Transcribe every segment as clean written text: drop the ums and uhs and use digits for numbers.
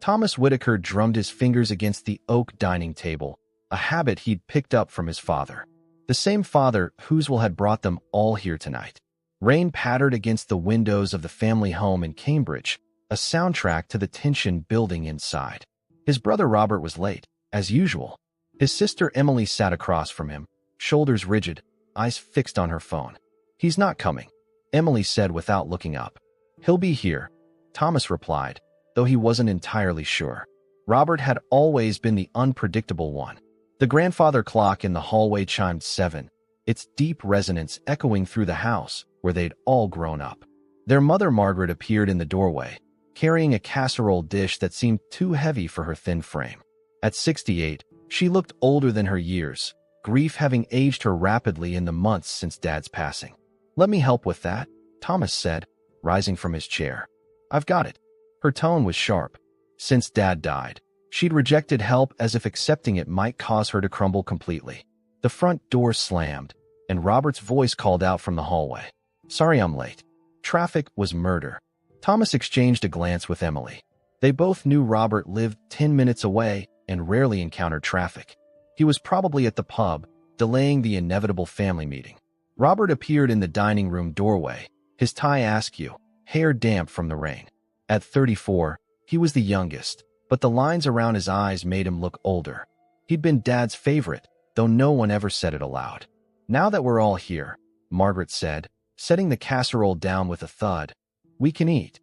Thomas Whitaker drummed his fingers against the oak dining table, a habit he'd picked up from his father. The same father whose will had brought them all here tonight. Rain pattered against the windows of the family home in Cambridge, a soundtrack to the tension building inside. His brother Robert was late, as usual. His sister Emily sat across from him, shoulders rigid, eyes fixed on her phone. "He's not coming," Emily said without looking up. "He'll be here," Thomas replied, though he wasn't entirely sure. Robert had always been the unpredictable one. The grandfather clock in the hallway chimed 7, its deep resonance echoing through the house where they'd all grown up. Their mother Margaret appeared in the doorway, carrying a casserole dish that seemed too heavy for her thin frame. At 68, she looked older than her years, grief having aged her rapidly in the months since Dad's passing. "Let me help with that," Thomas said, rising from his chair. "I've got it." Her tone was sharp. Since Dad died, she'd rejected help as if accepting it might cause her to crumble completely. The front door slammed, and Robert's voice called out from the hallway. "Sorry I'm late. Traffic was murder." Thomas exchanged a glance with Emily. They both knew Robert lived 10 minutes away and rarely encountered traffic. He was probably at the pub, delaying the inevitable family meeting. Robert appeared in the dining room doorway, his tie askew, hair damp from the rain. At 34, he was the youngest, but the lines around his eyes made him look older. He'd been Dad's favorite, though no one ever said it aloud. "Now that we're all here," Margaret said, setting the casserole down with a thud, "we can eat."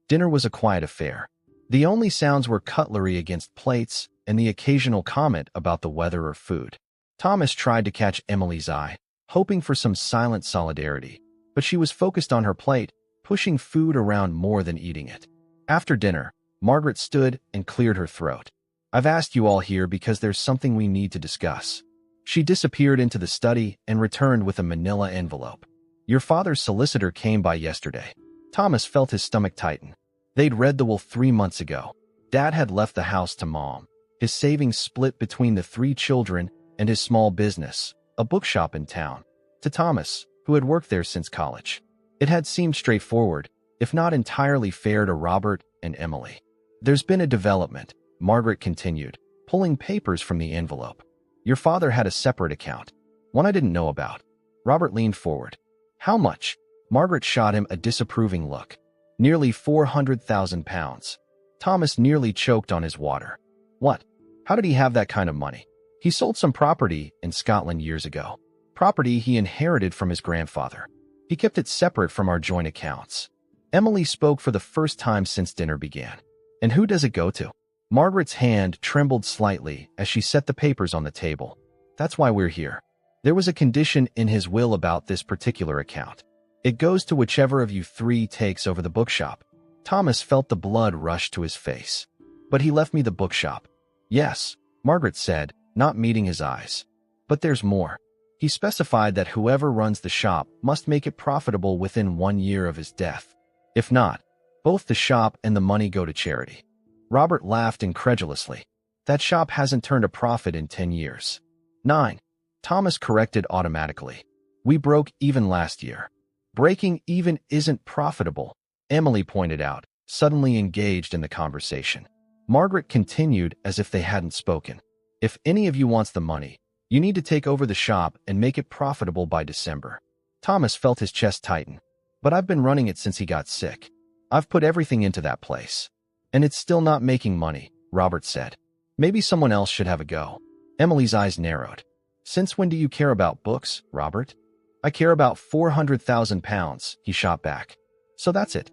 Dinner was a quiet affair. The only sounds were cutlery against plates and the occasional comment about the weather or food. Thomas tried to catch Emily's eye, hoping for some silent solidarity, but she was focused on her plate, pushing food around more than eating it. After dinner, Margaret stood and cleared her throat. "I've asked you all here because there's something we need to discuss." She disappeared into the study and returned with a manila envelope. "Your father's solicitor came by yesterday." Thomas felt his stomach tighten. They'd read the will 3 months ago. Dad had left the house to Mom. His savings split between the 3 children and his small business, a bookshop in town, to Thomas, who had worked there since college. It had seemed straightforward, if not entirely fair to Robert and Emily. "There's been a development," Margaret continued, pulling papers from the envelope. "Your father had a separate account, one I didn't know about." Robert leaned forward. "How much?" Margaret shot him a disapproving look. "Nearly £400,000. Thomas nearly choked on his water. "What? How did he have that kind of money?" "He sold some property in Scotland years ago. Property he inherited from his grandfather. He kept it separate from our joint accounts." Emily spoke for the first time since dinner began. "And who does it go to?" Margaret's hand trembled slightly as she set the papers on the table. "That's why we're here. There was a condition in his will about this particular account. It goes to whichever of you 3 takes over the bookshop." Thomas felt the blood rush to his face. "But he left me the bookshop." "Yes," Margaret said, not meeting his eyes. "But there's more. He specified that whoever runs the shop must make it profitable within 1 year of his death. If not, both the shop and the money go to charity." Robert laughed incredulously. "That shop hasn't turned a profit in 10 years. 9. Thomas corrected automatically. "We broke even last year." "Breaking even isn't profitable," Emily pointed out, suddenly engaged in the conversation. Margaret continued as if they hadn't spoken. "If any of you wants the money, you need to take over the shop and make it profitable by December." Thomas felt his chest tighten. "But I've been running it since he got sick. I've put everything into that place. And it's still not making money," Robert said. "Maybe someone else should have a go." Emily's eyes narrowed. "Since when do you care about books, Robert?" "I care about £400,000, he shot back. "So that's it?"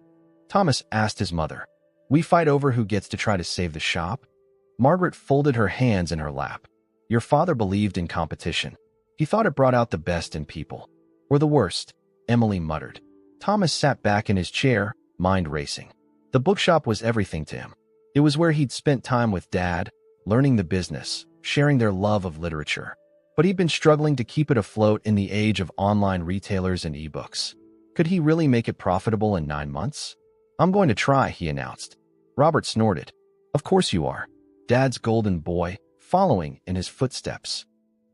Thomas asked his mother. "We fight over who gets to try to save the shop?" Margaret folded her hands in her lap. "Your father believed in competition. He thought it brought out the best in people. Or the worst," Emily muttered. Thomas sat back in his chair, mind racing. The bookshop was everything to him. It was where he'd spent time with Dad, learning the business, sharing their love of literature. But he'd been struggling to keep it afloat in the age of online retailers and ebooks. Could he really make it profitable in 9 months? "I'm going to try," he announced. Robert snorted. "Of course you are. Dad's golden boy, following in his footsteps."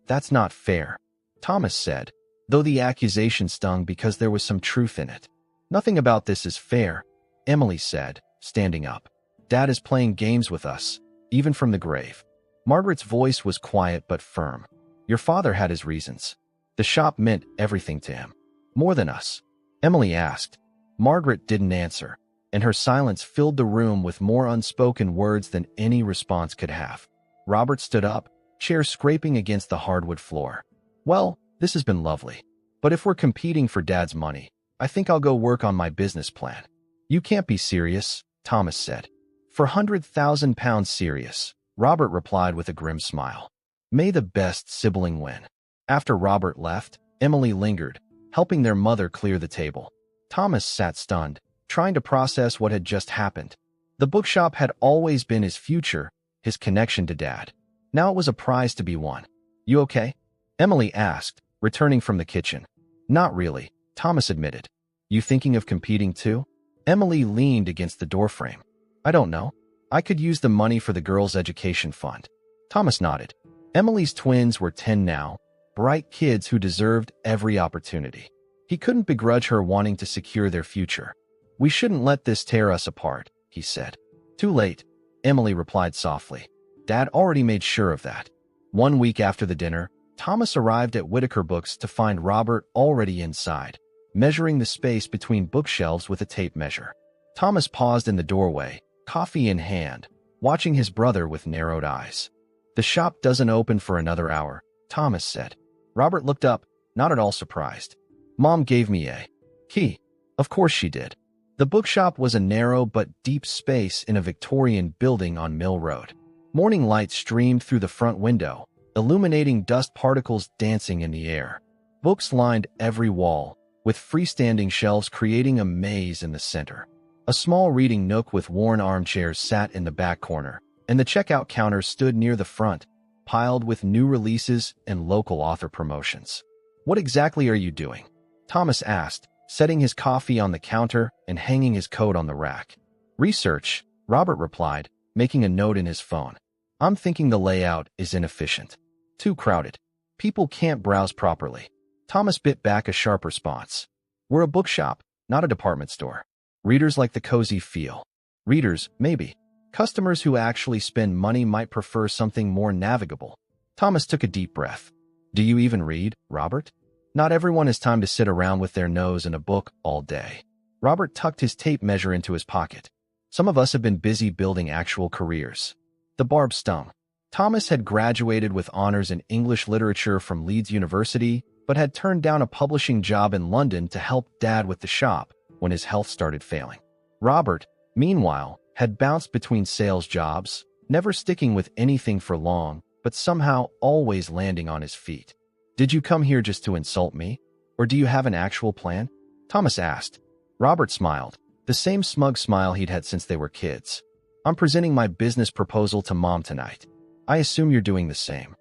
"That's not fair," Thomas said, though the accusation stung because there was some truth in it. "Nothing about this is fair," Emily said, standing up. Dad is playing games with us, even from the grave. Margaret's voice was quiet but firm. Your father had his reasons. The shop meant everything to him. More than us. Emily asked. Margaret didn't answer, and her silence filled the room with more unspoken words than any response could have. Robert stood up, chair scraping against the hardwood floor. Well, this has been lovely. But if we're competing for Dad's money, I think I'll go work on my business plan. You can't be serious, Thomas said. For £100,000 serious, Robert replied with a grim smile. May the best sibling win. After Robert left, Emily lingered, helping their mother clear the table. Thomas sat stunned, trying to process what had just happened. The bookshop had always been his future, his connection to Dad. Now it was a prize to be won. You okay? Emily asked, returning from the kitchen. Not really, Thomas admitted. You thinking of competing too? Emily leaned against the doorframe. I don't know. I could use the money for the girls' education fund. Thomas nodded. Emily's twins were 10 now, bright kids who deserved every opportunity. He couldn't begrudge her wanting to secure their future. We shouldn't let this tear us apart, he said. Too late, Emily replied softly. Dad already made sure of that. 1 week after the dinner, Thomas arrived at Whitaker Books to find Robert already inside, measuring the space between bookshelves with a tape measure. Thomas paused in the doorway, coffee in hand, watching his brother with narrowed eyes. The shop doesn't open for another hour, Thomas said. Robert looked up, not at all surprised. Mom gave me a key. Of course she did. The bookshop was a narrow but deep space in a Victorian building on Mill Road. Morning light streamed through the front window, illuminating dust particles dancing in the air. Books lined every wall, with freestanding shelves creating a maze in the center. A small reading nook with worn armchairs sat in the back corner, and the checkout counter stood near the front, piled with new releases and local author promotions. What exactly are you doing? Thomas asked, setting his coffee on the counter and hanging his coat on the rack. Research, Robert replied, making a note in his phone. I'm thinking the layout is inefficient. Too crowded. People can't browse properly. Thomas bit back a sharp response. We're a bookshop, not a department store. Readers like the cozy feel. Readers, maybe. Customers who actually spend money might prefer something more navigable. Thomas took a deep breath. Do you even read, Robert? Not everyone has time to sit around with their nose in a book all day. Robert tucked his tape measure into his pocket. Some of us have been busy building actual careers. The barb stung. Thomas had graduated with honors in English literature from Leeds University, but had turned down a publishing job in London to help Dad with the shop when his health started failing. Robert, meanwhile, had bounced between sales jobs, never sticking with anything for long, but somehow always landing on his feet. Did you come here just to insult me? Or do you have an actual plan? Thomas asked. Robert smiled, the same smug smile he'd had since they were kids. I'm presenting my business proposal to Mom tonight. I assume you're doing the same.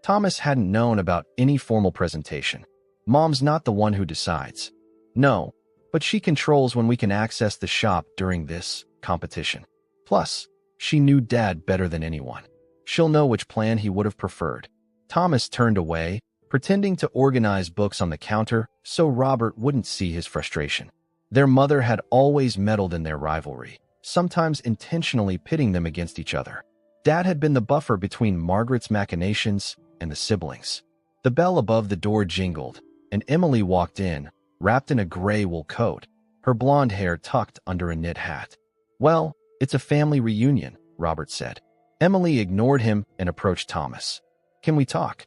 Thomas hadn't known about any formal presentation. Mom's not the one who decides. No, but she controls when we can access the shop during this competition. Plus, she knew Dad better than anyone. She'll know which plan he would have preferred. Thomas turned away, pretending to organize books on the counter so Robert wouldn't see his frustration. Their mother had always meddled in their rivalry, sometimes intentionally pitting them against each other. Dad had been the buffer between Margaret's machinations and the siblings. The bell above the door jingled, and Emily walked in, wrapped in a gray wool coat, her blonde hair tucked under a knit hat. Well, it's a family reunion, Robert said. Emily ignored him and approached Thomas. Can we talk?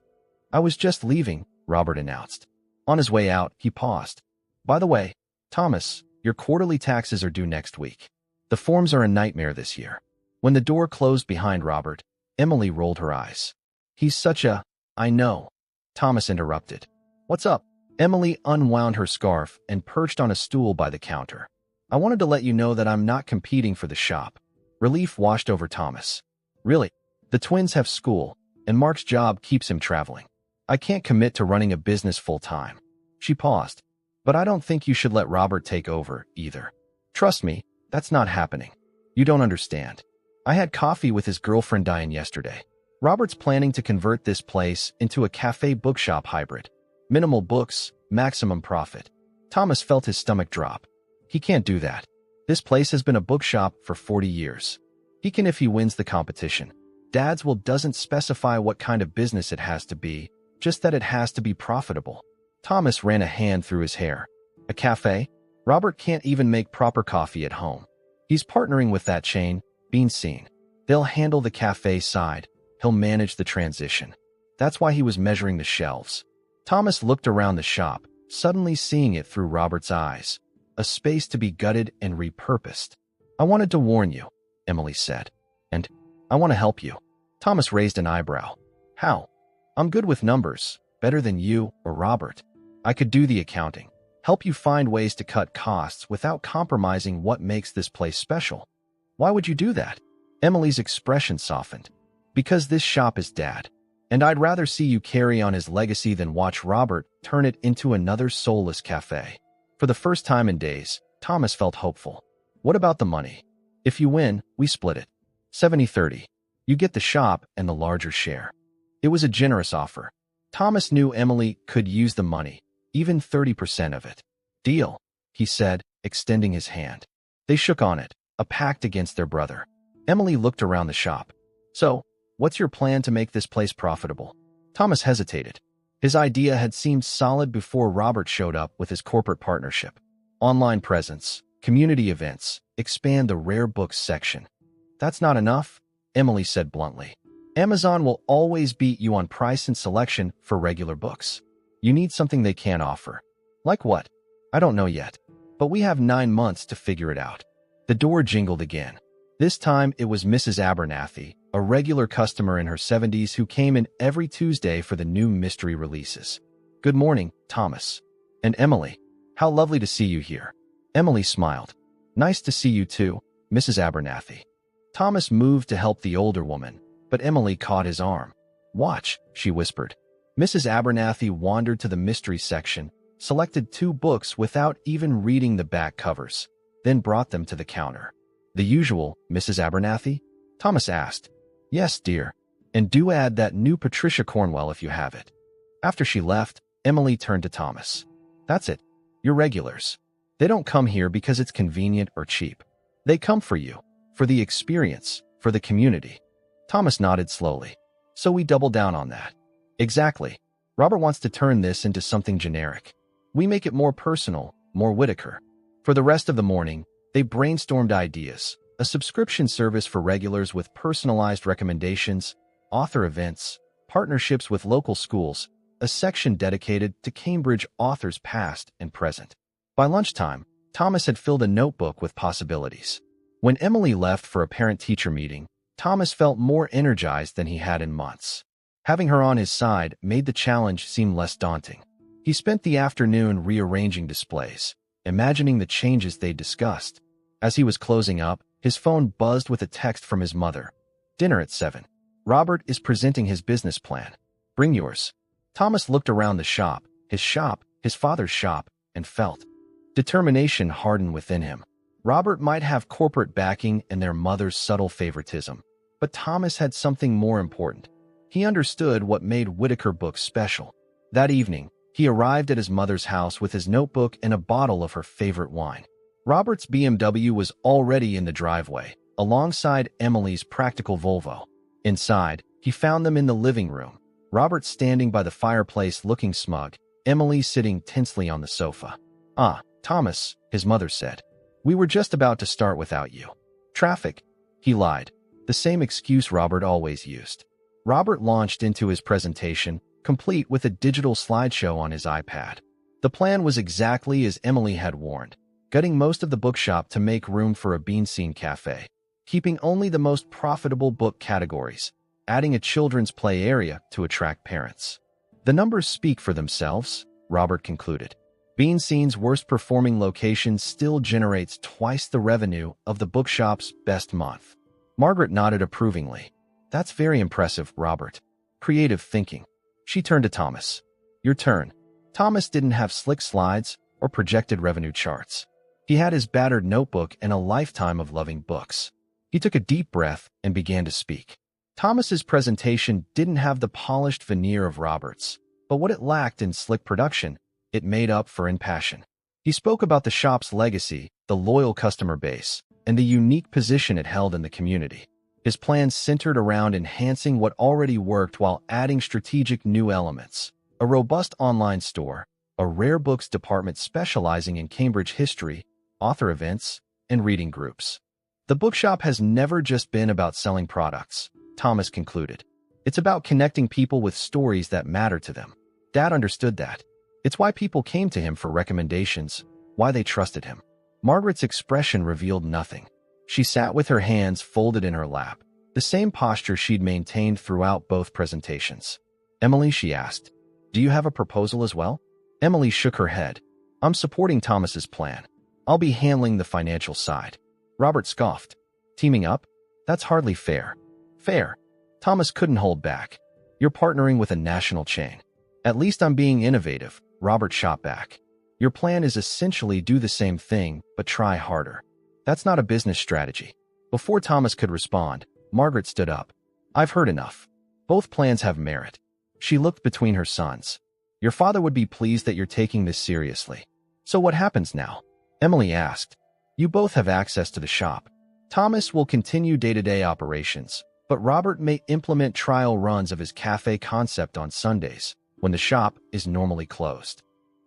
I was just leaving, Robert announced. On his way out, he paused. By the way, Thomas, your quarterly taxes are due next week. The forms are a nightmare this year. When the door closed behind Robert, Emily rolled her eyes. He's such a... I know. Thomas interrupted. What's up? Emily unwound her scarf and perched on a stool by the counter. I wanted to let you know that I'm not competing for the shop. Relief washed over Thomas. Really? The twins have school, and Mark's job keeps him traveling. I can't commit to running a business full-time. She paused. But I don't think you should let Robert take over, either. Trust me, that's not happening. You don't understand. I had coffee with his girlfriend Diane yesterday. Robert's planning to convert this place into a cafe bookshop hybrid. Minimal books, maximum profit. Thomas felt his stomach drop. He can't do that. This place has been a bookshop for 40 years. He can if he wins the competition. Dad's will doesn't specify what kind of business it has to be, just that it has to be profitable. Thomas ran a hand through his hair. A cafe? Robert can't even make proper coffee at home. He's partnering with that chain, Bean Scene. They'll handle the cafe side. He'll manage the transition. That's why he was measuring the shelves. Thomas looked around the shop, suddenly seeing it through Robert's eyes. A space to be gutted and repurposed. I wanted to warn you, Emily said. And I want to help you. Thomas raised an eyebrow. How? I'm good with numbers, better than you or Robert. I could do the accounting, help you find ways to cut costs without compromising what makes this place special. Why would you do that? Emily's expression softened. Because this shop is Dad, and I'd rather see you carry on his legacy than watch Robert turn it into another soulless cafe. For the first time in days, Thomas felt hopeful. What about the money? If you win, we split it. 70-30. You get the shop and the larger share. It was a generous offer. Thomas knew Emily could use the money, even 30% of it. Deal, he said, extending his hand. They shook on it, a pact against their brother. Emily looked around the shop. So, what's your plan to make this place profitable? Thomas hesitated. His idea had seemed solid before Robert showed up with his corporate partnership. Online presence, community events, expand the rare books section. That's not enough, Emily said bluntly. Amazon will always beat you on price and selection for regular books. You need something they can't offer. Like what? I don't know yet, but we have 9 months to figure it out. The door jingled again. This time it was Mrs. Abernathy, a regular customer in her 70s who came in every Tuesday for the new mystery releases. Good morning, Thomas. And Emily. How lovely to see you here. Emily smiled. Nice to see you too, Mrs. Abernathy. Thomas moved to help the older woman, but Emily caught his arm. Watch, she whispered. Mrs. Abernathy wandered to the mystery section, selected 2 books without even reading the back covers, then brought them to the counter. The usual, Mrs. Abernathy? Thomas asked. Yes, dear. And do add that new Patricia Cornwell if you have it. After she left, Emily turned to Thomas. That's it. You're regulars. They don't come here because it's convenient or cheap. They come for you, for the experience, for the community. Thomas nodded slowly. So we double down on that. Exactly. Robert wants to turn this into something generic. We make it more personal, more Whitaker. For the rest of the morning, they brainstormed ideas, a subscription service for regulars with personalized recommendations, author events, partnerships with local schools, a section dedicated to Cambridge authors past and present. By lunchtime, Thomas had filled a notebook with possibilities. When Emily left for a parent-teacher meeting, Thomas felt more energized than he had in months. Having her on his side made the challenge seem less daunting. He spent the afternoon rearranging displays, imagining the changes they'd discussed. As he was closing up, his phone buzzed with a text from his mother. Dinner at 7. Robert is presenting his business plan. Bring yours. Thomas looked around the shop, his father's shop, and felt determination harden within him. Robert might have corporate backing and their mother's subtle favoritism, but Thomas had something more important. He understood what made Whitaker Books special. That evening, he arrived at his mother's house with his notebook and a bottle of her favorite wine. Robert's BMW was already in the driveway, alongside Emily's practical Volvo. Inside, he found them in the living room, Robert standing by the fireplace looking smug, Emily sitting tensely on the sofa. Ah, Thomas, his mother said. We were just about to start without you. Traffic. He lied. The same excuse Robert always used. Robert launched into his presentation, complete with a digital slideshow on his iPad. The plan was exactly as Emily had warned, gutting most of the bookshop to make room for a Bean Scene cafe, keeping only the most profitable book categories, adding a children's play area to attract parents. The numbers speak for themselves, Robert concluded. Bean Scene's worst-performing location still generates twice the revenue of the bookshop's best month. Margaret nodded approvingly. That's very impressive, Robert. Creative thinking. She turned to Thomas. Your turn. Thomas didn't have slick slides or projected revenue charts. He had his battered notebook and a lifetime of loving books. He took a deep breath and began to speak. Thomas's presentation didn't have the polished veneer of Robert's, but what it lacked in slick production, it made up for in passion. He spoke about the shop's legacy, the loyal customer base, and the unique position it held in the community. His plans centered around enhancing what already worked while adding strategic new elements. A robust online store, a rare books department specializing in Cambridge history, author events, and reading groups. The bookshop has never just been about selling products, Thomas concluded. It's about connecting people with stories that matter to them. Dad understood that. It's why people came to him for recommendations, why they trusted him. Margaret's expression revealed nothing. She sat with her hands folded in her lap, the same posture she'd maintained throughout both presentations. Emily, she asked, do you have a proposal as well? Emily shook her head. I'm supporting Thomas's plan. I'll be handling the financial side. Robert scoffed. Teaming up? That's hardly fair. Fair. Thomas couldn't hold back. You're partnering with a national chain. At least I'm being innovative, Robert shot back. Your plan is essentially do the same thing, but try harder. That's not a business strategy. Before Thomas could respond, Margaret stood up. I've heard enough. Both plans have merit. She looked between her sons. Your father would be pleased that you're taking this seriously. So what happens now? Emily asked. You both have access to the shop. Thomas will continue day-to-day operations, but Robert may implement trial runs of his cafe concept on Sundays, when the shop is normally closed.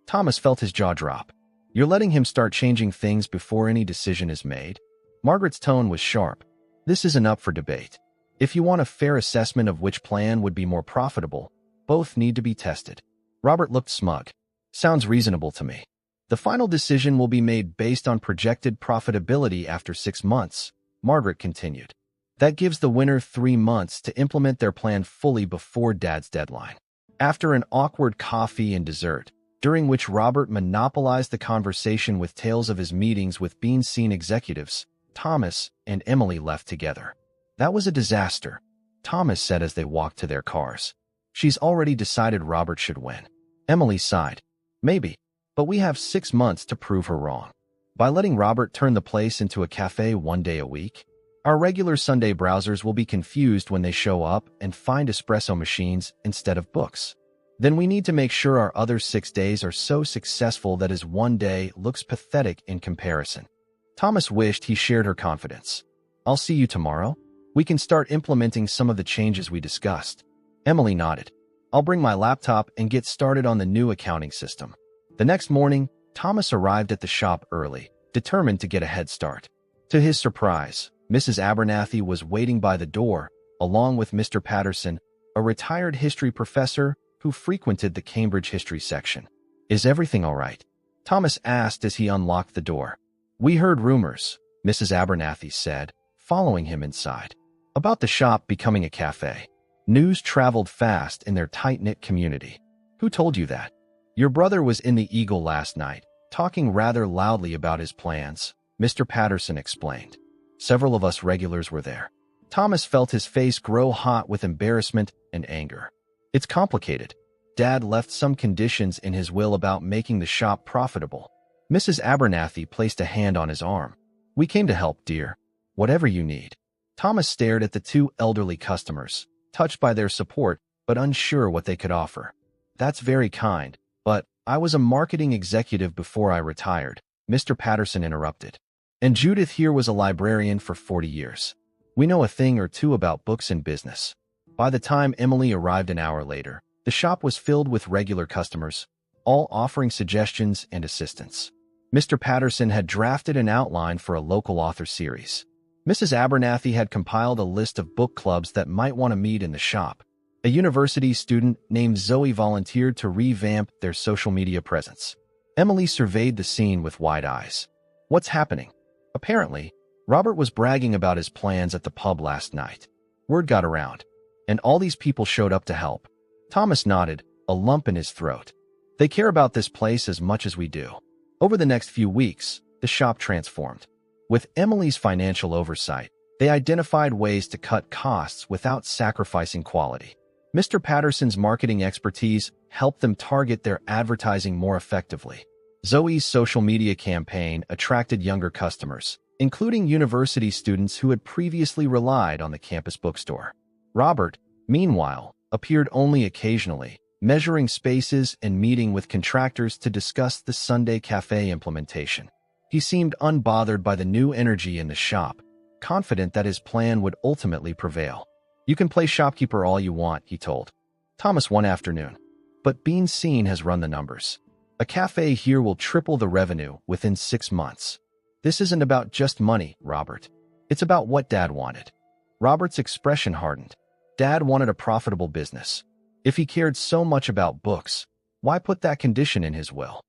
Thomas felt his jaw drop. You're letting him start changing things before any decision is made? Margaret's tone was sharp. This isn't up for debate. If you want a fair assessment of which plan would be more profitable, both need to be tested. Robert looked smug. Sounds reasonable to me. The final decision will be made based on projected profitability after 6 months, Margaret continued. That gives the winner 3 months to implement their plan fully before Dad's deadline. After an awkward coffee and dessert, during which Robert monopolized the conversation with tales of his meetings with Bean-Seen executives, Thomas and Emily left together. That was a disaster, Thomas said as they walked to their cars. She's already decided Robert should win. Emily sighed. Maybe. But we have 6 months to prove her wrong. By letting Robert turn the place into a cafe 1 day a week, our regular Sunday browsers will be confused when they show up and find espresso machines instead of books. Then we need to make sure our other 6 days are so successful that his 1 day looks pathetic in comparison. Thomas wished he shared her confidence. I'll see you tomorrow. We can start implementing some of the changes we discussed. Emily nodded. I'll bring my laptop and get started on the new accounting system. The next morning, Thomas arrived at the shop early, determined to get a head start. To his surprise, Mrs. Abernathy was waiting by the door, along with Mr. Patterson, a retired history professor who frequented the Cambridge history section. Is everything all right? Thomas asked as he unlocked the door. We heard rumors, Mrs. Abernathy said, following him inside, about the shop becoming a cafe. News traveled fast in their tight-knit community. Who told you that? Your brother was in the Eagle last night, talking rather loudly about his plans, Mr. Patterson explained. Several of us regulars were there. Thomas felt his face grow hot with embarrassment and anger. It's complicated. Dad left some conditions in his will about making the shop profitable. Mrs. Abernathy placed a hand on his arm. We came to help, dear. Whatever you need. Thomas stared at the 2 elderly customers, touched by their support, but unsure what they could offer. That's very kind. But I was a marketing executive before I retired, Mr. Patterson interrupted. And Judith here was a librarian for 40 years. We know a thing or two about books and business. By the time Emily arrived an hour later, the shop was filled with regular customers, all offering suggestions and assistance. Mr. Patterson had drafted an outline for a local author series. Mrs. Abernathy had compiled a list of book clubs that might want to meet in the shop. A university student named Zoe volunteered to revamp their social media presence. Emily surveyed the scene with wide eyes. What's happening? Apparently, Robert was bragging about his plans at the pub last night. Word got around, and all these people showed up to help. Thomas nodded, a lump in his throat. They care about this place as much as we do. Over the next few weeks, the shop transformed. With Emily's financial oversight, they identified ways to cut costs without sacrificing quality. Mr. Patterson's marketing expertise helped them target their advertising more effectively. Zoe's social media campaign attracted younger customers, including university students who had previously relied on the campus bookstore. Robert, meanwhile, appeared only occasionally, measuring spaces and meeting with contractors to discuss the Sunday cafe implementation. He seemed unbothered by the new energy in the shop, confident that his plan would ultimately prevail. "You can play shopkeeper all you want," he told Thomas one afternoon. "But Being Seen has run the numbers. A cafe here will triple the revenue within 6 months. This isn't about just money, Robert. It's about what Dad wanted." Robert's expression hardened. Dad wanted a profitable business. If he cared so much about books, why put that condition in his will?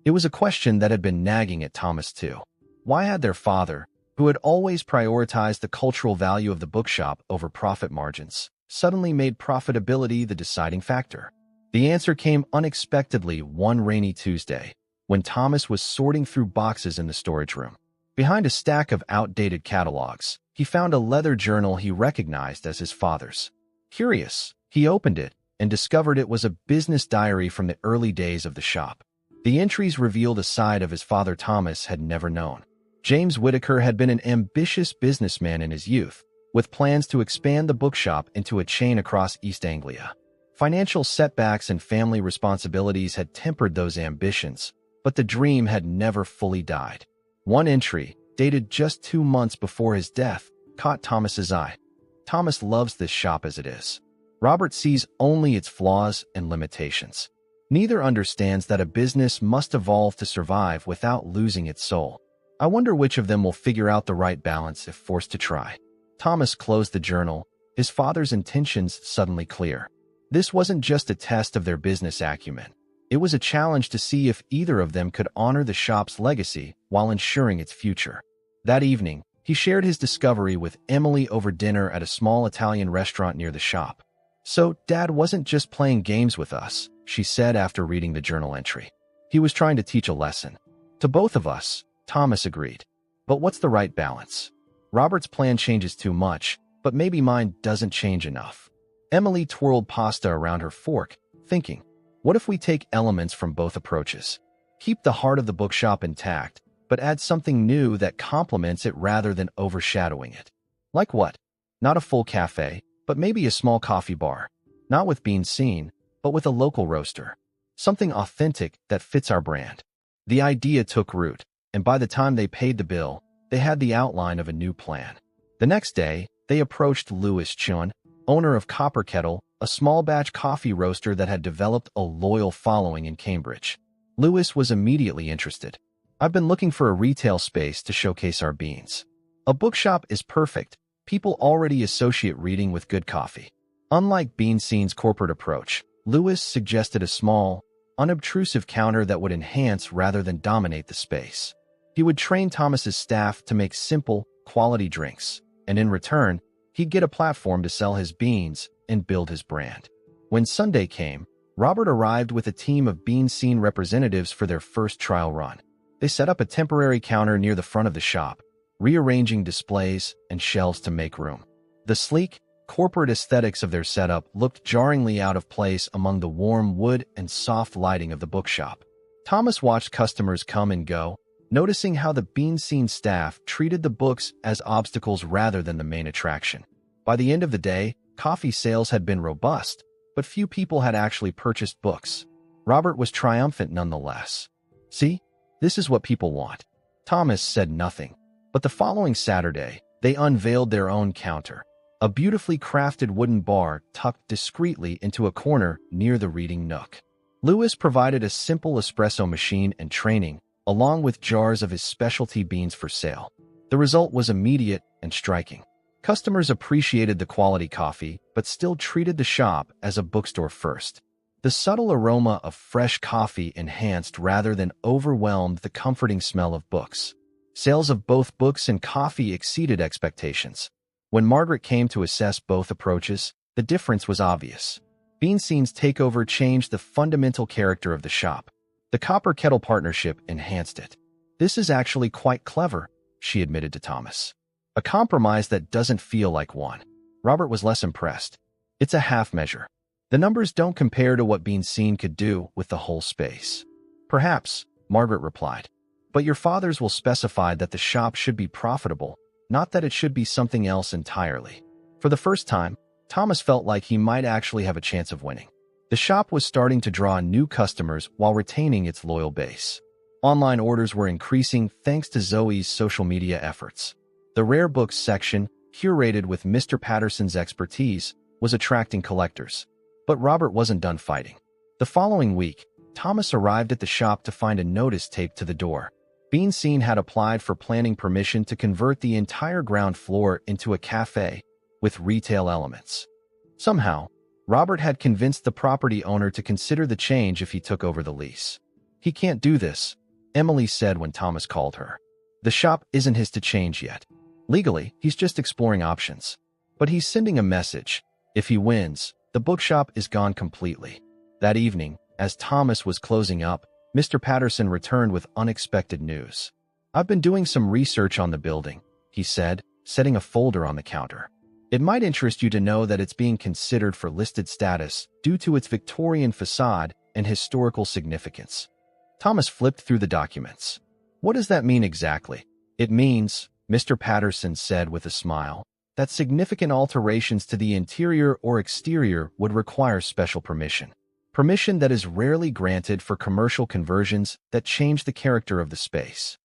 It was a question that had been nagging at Thomas too. Why had their father, who had always prioritized the cultural value of the bookshop over profit margins, suddenly made profitability the deciding factor? The answer came unexpectedly one rainy Tuesday, when Thomas was sorting through boxes in the storage room. Behind a stack of outdated catalogs, he found a leather journal he recognized as his father's. Curious, he opened it and discovered it was a business diary from the early days of the shop. The entries revealed a side of his father Thomas had never known. James Whitaker had been an ambitious businessman in his youth, with plans to expand the bookshop into a chain across East Anglia. Financial setbacks and family responsibilities had tempered those ambitions, but the dream had never fully died. One entry, dated just 2 months before his death, caught Thomas's eye. "Thomas loves this shop as it is. Robert sees only its flaws and limitations. Neither understands that a business must evolve to survive without losing its soul. I wonder which of them will figure out the right balance if forced to try." Thomas closed the journal, his father's intentions suddenly clear. This wasn't just a test of their business acumen. It was a challenge to see if either of them could honor the shop's legacy while ensuring its future. That evening, he shared his discovery with Emily over dinner at a small Italian restaurant near the shop. "So, Dad wasn't just playing games with us," she said after reading the journal entry. "He was trying to teach a lesson. To both of us," Thomas agreed. "But what's the right balance? Robert's plan changes too much, but maybe mine doesn't change enough." Emily twirled pasta around her fork, thinking, what if we take elements from both approaches? Keep the heart of the bookshop intact, but add something new that complements it rather than overshadowing it. Like what? Not a full cafe, but maybe a small coffee bar. Not with Being Seen, but with a local roaster. Something authentic that fits our brand. The idea took root, and by the time they paid the bill, they had the outline of a new plan. The next day, they approached Louis Chun, owner of Copper Kettle, a small batch coffee roaster that had developed a loyal following in Cambridge. Louis was immediately interested. "I've been looking for a retail space to showcase our beans. A bookshop is perfect. People already associate reading with good coffee." Unlike Being Seen's corporate approach, Louis suggested a small, unobtrusive counter that would enhance rather than dominate the space. He would train Thomas's staff to make simple, quality drinks, and in return, he'd get a platform to sell his beans and build his brand. When Sunday came, Robert arrived with a team of Being Seen representatives for their first trial run. They set up a temporary counter near the front of the shop, rearranging displays and shelves to make room. The sleek, corporate aesthetics of their setup looked jarringly out of place among the warm wood and soft lighting of the bookshop. Thomas watched customers come and go, noticing how the Being Seen staff treated the books as obstacles rather than the main attraction. By the end of the day, coffee sales had been robust, but few people had actually purchased books. Robert was triumphant nonetheless. "See, this is what people want." Thomas said nothing, but the following Saturday, they unveiled their own counter, a beautifully crafted wooden bar tucked discreetly into a corner near the reading nook. Louis provided a simple espresso machine and training, along with jars of his specialty beans for sale. The result was immediate and striking. Customers appreciated the quality coffee, but still treated the shop as a bookstore first. The subtle aroma of fresh coffee enhanced rather than overwhelmed the comforting smell of books. Sales of both books and coffee exceeded expectations. When Margaret came to assess both approaches, the difference was obvious. Being Seen's takeover changed the fundamental character of the shop. The Copper Kettle partnership enhanced it. "This is actually quite clever," she admitted to Thomas. "A compromise that doesn't feel like one." Robert was less impressed. "It's a half measure. The numbers don't compare to what Being Seen could do with the whole space." "Perhaps," Margaret replied. "But your fathers will specify that the shop should be profitable, not that it should be something else entirely." For the first time, Thomas felt like he might actually have a chance of winning. The shop was starting to draw new customers while retaining its loyal base. Online orders were increasing thanks to Zoe's social media efforts. The rare books section, curated with Mr. Patterson's expertise, was attracting collectors. But Robert wasn't done fighting. The following week, Thomas arrived at the shop to find a notice taped to the door. Beanstein had applied for planning permission to convert the entire ground floor into a cafe with retail elements. Somehow, Robert had convinced the property owner to consider the change if he took over the lease. "He can't do this," Emily said when Thomas called her. "The shop isn't his to change yet. Legally, he's just exploring options. But he's sending a message. If he wins, the bookshop is gone completely." That evening, as Thomas was closing up, Mr. Patterson returned with unexpected news. "I've been doing some research on the building," he said, setting a folder on the counter. "It might interest you to know that it's being considered for listed status due to its Victorian facade and historical significance." Thomas flipped through the documents. "What does that mean exactly?" "It means," Mr. Patterson said with a smile, "that significant alterations to the interior or exterior would require special permission. Permission that is rarely granted for commercial conversions that change the character of the space."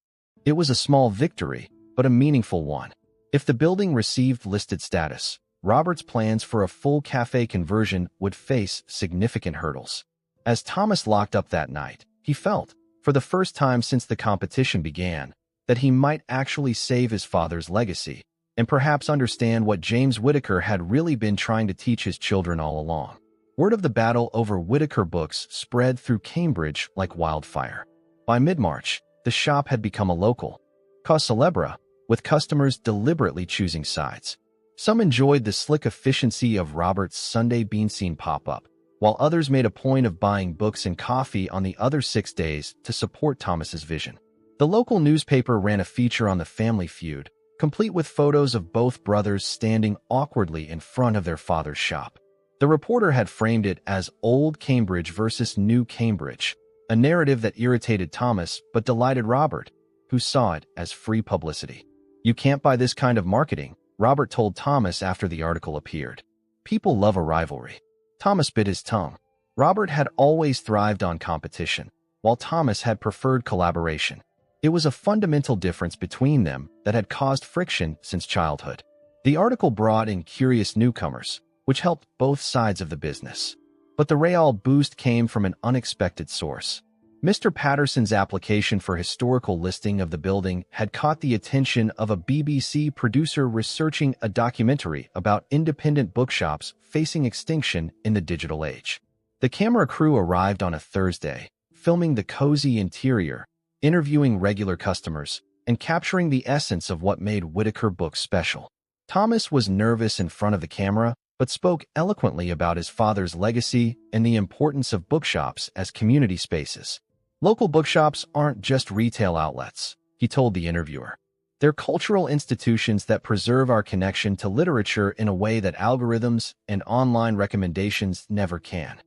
It was a small victory, but a meaningful one. If the building received listed status, Robert's plans for a full cafe conversion would face significant hurdles. As Thomas locked up that night, he felt, for the first time since the competition began, that he might actually save his father's legacy and perhaps understand what James Whittaker had really been trying to teach his children all along. Word of the battle over Whittaker books spread through Cambridge like wildfire. By mid-March, the shop had become a local cause célèbre, with customers deliberately choosing sides. Some enjoyed the slick efficiency of Robert's Sunday Beanstein pop-up, while others made a point of buying books and coffee on the other 6 days to support Thomas's vision. The local newspaper ran a feature on the family feud, complete with photos of both brothers standing awkwardly in front of their father's shop. The reporter had framed it as Old Cambridge versus New Cambridge, a narrative that irritated Thomas but delighted Robert, who saw it as free publicity. "You can't buy this kind of marketing," Robert told Thomas after the article appeared. "People love a rivalry." Thomas bit his tongue. Robert had always thrived on competition, while Thomas had preferred collaboration. It was a fundamental difference between them that had caused friction since childhood. The article brought in curious newcomers, which helped both sides of the business. But the real boost came from an unexpected source. Mr. Patterson's application for historical listing of the building had caught the attention of a BBC producer researching a documentary about independent bookshops facing extinction in the digital age. The camera crew arrived on a Thursday, filming the cozy interior, interviewing regular customers, and capturing the essence of what made Whittaker Books special. Thomas was nervous in front of the camera, but spoke eloquently about his father's legacy and the importance of bookshops as community spaces. "Local bookshops aren't just retail outlets," he told the interviewer. "They're cultural institutions that preserve our connection to literature in a way that algorithms and online recommendations never can."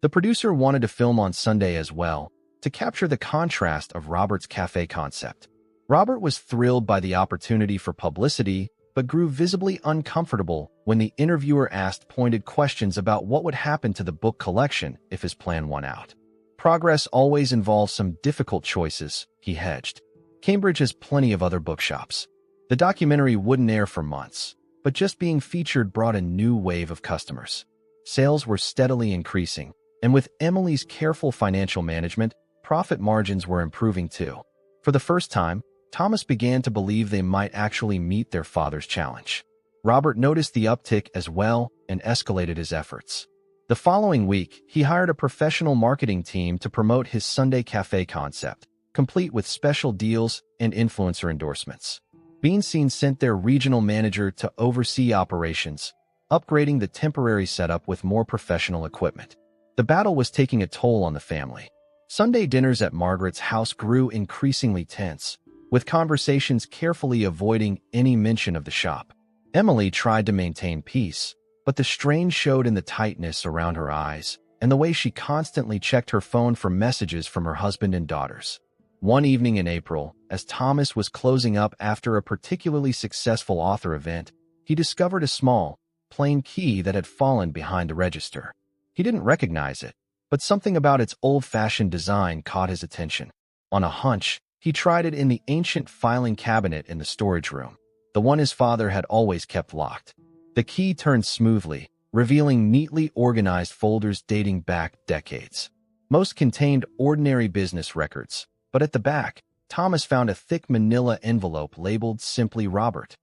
The producer wanted to film on Sunday as well, to capture the contrast of Robert's cafe concept. Robert was thrilled by the opportunity for publicity, but grew visibly uncomfortable when the interviewer asked pointed questions about what would happen to the book collection if his plan won out. "Progress always involves some difficult choices," he hedged. "Cambridge has plenty of other bookshops." The documentary wouldn't air for months, but just being featured brought a new wave of customers. Sales were steadily increasing, and with Emily's careful financial management, profit margins were improving too. For the first time, Thomas began to believe they might actually meet their father's challenge. Robert noticed the uptick as well and escalated his efforts. The following week, he hired a professional marketing team to promote his Sunday cafe concept, complete with special deals and influencer endorsements. Beanstein sent their regional manager to oversee operations, upgrading the temporary setup with more professional equipment. The battle was taking a toll on the family. Sunday dinners at Margaret's house grew increasingly tense, with conversations carefully avoiding any mention of the shop. Emily tried to maintain peace, but the strain showed in the tightness around her eyes and the way she constantly checked her phone for messages from her husband and daughters. One evening in April, as Thomas was closing up after a particularly successful author event, he discovered a small, plain key that had fallen behind the register. He didn't recognize it, but something about its old-fashioned design caught his attention. On a hunch, he tried it in the ancient filing cabinet in the storage room. the one his father had always kept locked. The key turned smoothly, revealing neatly organized folders dating back decades. Most contained ordinary business records, but at the back, Thomas found a thick manila envelope labeled simply Robert.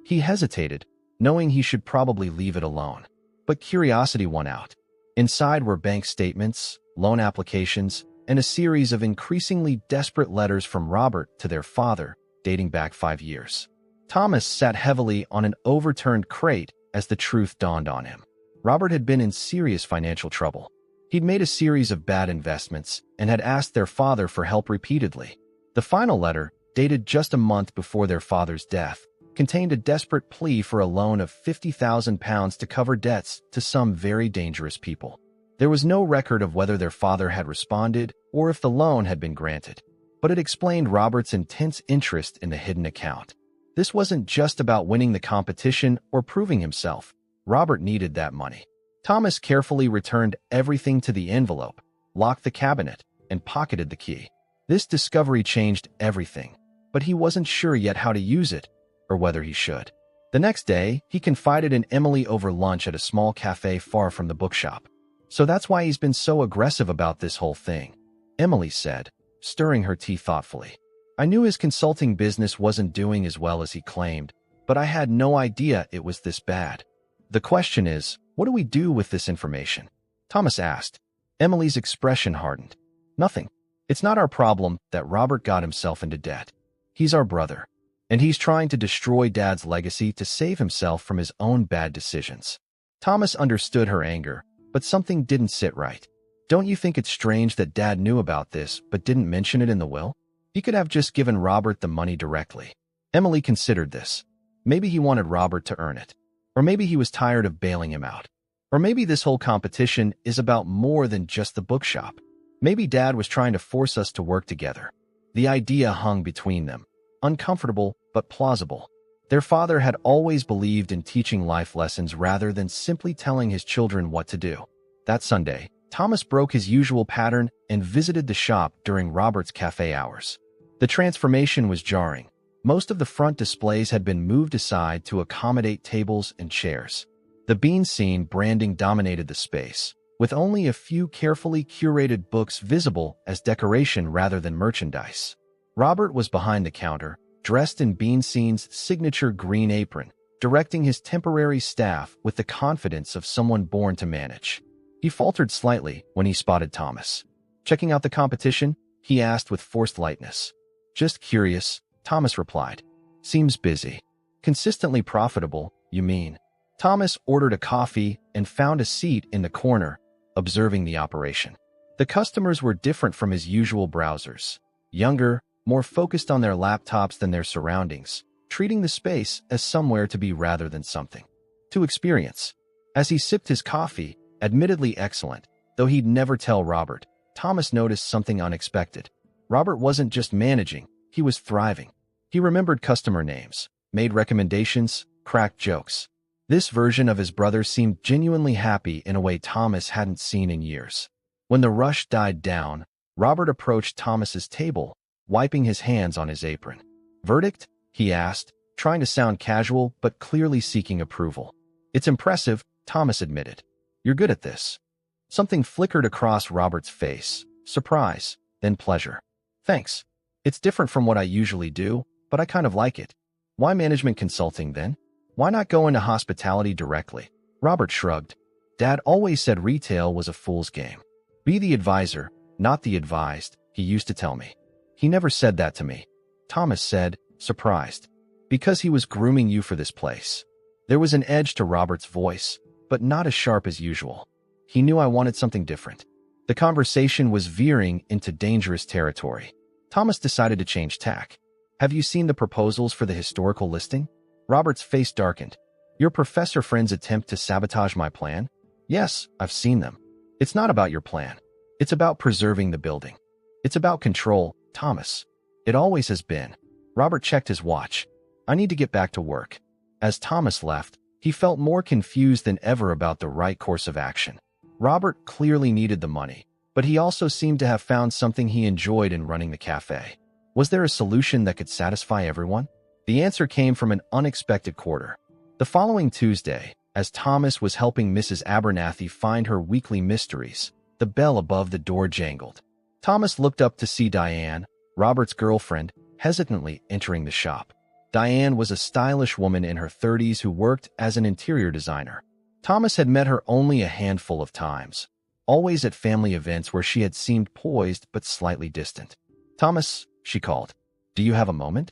He hesitated, knowing he should probably leave it alone. But curiosity won out. Inside were bank statements, loan applications, and a series of increasingly desperate letters from Robert to their father, dating back 5 years. Thomas sat heavily on an overturned crate as the truth dawned on him. Robert had been in serious financial trouble. He'd made a series of bad investments and had asked their father for help repeatedly. The final letter, dated just a month before their father's death, contained a desperate plea for a loan of £50,000 to cover debts to some very dangerous people. There was no record of whether their father had responded or if the loan had been granted, but it explained Robert's intense interest in the hidden account. This wasn't just about winning the competition or proving himself. Robert needed that money. Thomas carefully returned everything to the envelope, locked the cabinet, and pocketed the key. This discovery changed everything, but he wasn't sure yet how to use it or whether he should. The next day, he confided in Emily over lunch at a small cafe far from the bookshop. "So that's why he's been so aggressive about this whole thing," Emily said, stirring her tea thoughtfully. "I knew his consulting business wasn't doing as well as he claimed, but I had no idea it was this bad. The question is, what do we do with this information?" Thomas asked. Emily's expression hardened. "Nothing. It's not our problem that Robert got himself into debt. He's our brother, and he's trying to destroy Dad's legacy to save himself from his own bad decisions." Thomas understood her anger, but something didn't sit right. "Don't you think it's strange that Dad knew about this but didn't mention it in the will? He could have just given Robert the money directly." Emily considered this. Maybe he wanted Robert to earn it. Or maybe he was tired of bailing him out. Or maybe this whole competition is about more than just the bookshop. Maybe Dad was trying to force us to work together. The idea hung between them, uncomfortable but plausible. Their father had always believed in teaching life lessons rather than simply telling his children what to do. That Sunday, Thomas broke his usual pattern and visited the shop during Robert's cafe hours. The transformation was jarring. Most of the front displays had been moved aside to accommodate tables and chairs. The bean scene branding dominated the space, with only a few carefully curated books visible as decoration rather than merchandise. Robert was behind the counter, dressed in Bean Scene's signature green apron, directing his temporary staff with the confidence of someone born to manage. He faltered slightly when he spotted Thomas. "Checking out the competition?" he asked with forced lightness. "Just curious," Thomas replied. "Seems busy." "Consistently profitable, you mean?" Thomas ordered a coffee and found a seat in the corner, observing the operation. The customers were different from his usual browsers. Younger, more focused on their laptops than their surroundings, treating the space as somewhere to be rather than something to experience. As he sipped his coffee, admittedly excellent, though he'd never tell Robert, Thomas noticed something unexpected. Robert wasn't just managing, he was thriving. He remembered customer names, made recommendations, cracked jokes. This version of his brother seemed genuinely happy in a way Thomas hadn't seen in years. When the rush died down, Robert approached Thomas's table, wiping his hands on his apron. "Verdict?" he asked, trying to sound casual but clearly seeking approval. "It's impressive," Thomas admitted. "You're good at this." Something flickered across Robert's face, surprise, then pleasure. "Thanks. It's different from what I usually do, but I kind of like it." "Why management consulting then? Why not go into hospitality directly?" Robert shrugged. "Dad always said retail was a fool's game. Be the advisor, not the advised, he used to tell me." "He never said that to me," Thomas said, surprised. "Because he was grooming you for this place." There was an edge to Robert's voice, but not as sharp as usual. "He knew I wanted something different." The conversation was veering into dangerous territory. Thomas decided to change tack. "Have you seen the proposals for the historical listing?" Robert's face darkened. "Your professor friend's attempt to sabotage my plan?" "Yes, I've seen them." "It's not about your plan. It's about preserving the building. It's about control, Thomas. It always has been." Robert checked his watch. "I need to get back to work." As Thomas left, he felt more confused than ever about the right course of action. Robert clearly needed the money, but he also seemed to have found something he enjoyed in running the cafe. Was there a solution that could satisfy everyone? The answer came from an unexpected quarter. The following Tuesday, as Thomas was helping Mrs. Abernathy find her weekly mysteries, the bell above the door jangled. Thomas looked up to see Diane, Robert's girlfriend, hesitantly entering the shop. Diane was a stylish woman in her 30s who worked as an interior designer. Thomas had met her only a handful of times, always at family events where she had seemed poised but slightly distant. "Thomas," she called, "do you have a moment?"